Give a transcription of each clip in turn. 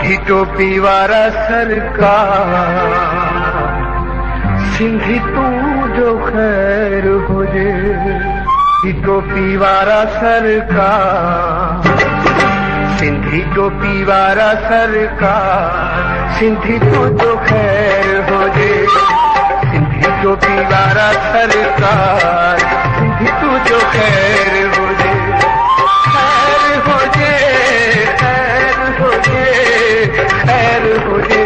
सिंधी टोपी वारा सरकार, सिंधी तू जो खैर हुजे। टोपी वारा सरकार, सिंधी टोपी वारा सरकार, सिंधी तू जो खैर हुजे। सिंधी टोपी वारा सरकार, सिंधी तू जो खैर हुजे। खैर हुजे, खैर हुजे, खैर हुजे।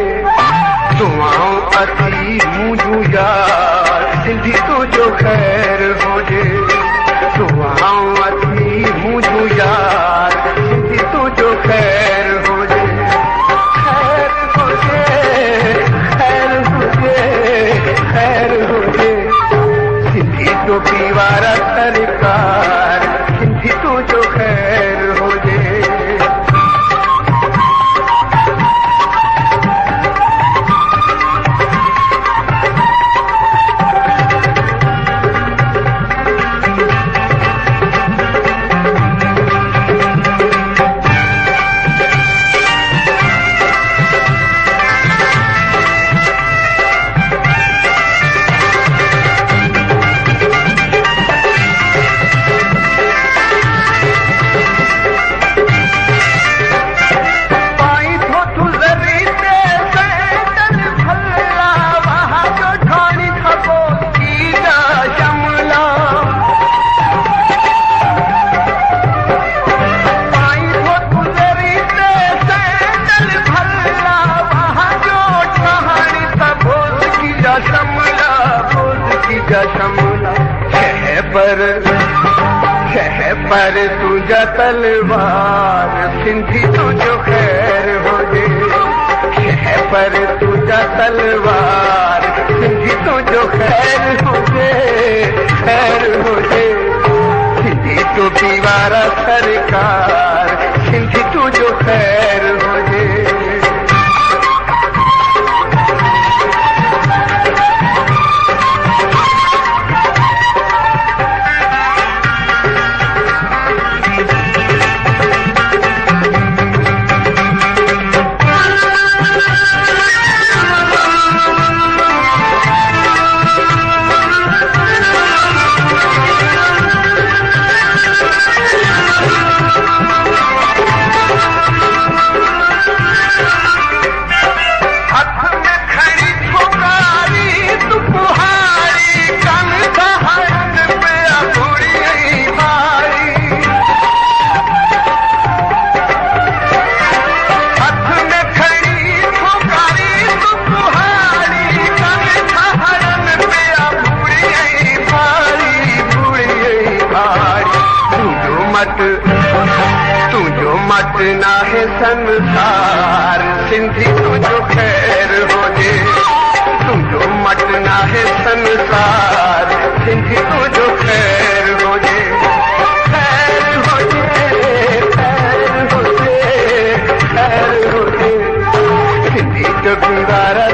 दुआऊं अती मुंहिंजूं यार, सिंधी तू जो खैर हुजे। दुआऊं अती मुंहिंजूं यार, सिंधी तू जो खैर हुजे। खैर हुजे, खैर हुजे, खैर हुजे। सिंधी टोपी वारा सरकार, सिंधी तू जो खैर हुजे। पर तुझा तलवार, सिंधी तू जो खैर हुजे। पर तुझा तलवार, सिंधी तू जो खैर हुजे। खैर हुजे। सिंधी टोपी वारा सरकार, सिंधी तू जो खैर हुजे। तुझो मत ना है संसार, सिंधी तू जो खैर हुजे। तुझो मत ना है संसार, सिंधी तू जो खैर हुजे। खैर हुजे, खैर हुजे, खैर हुजे। सिंधी टोपी वारा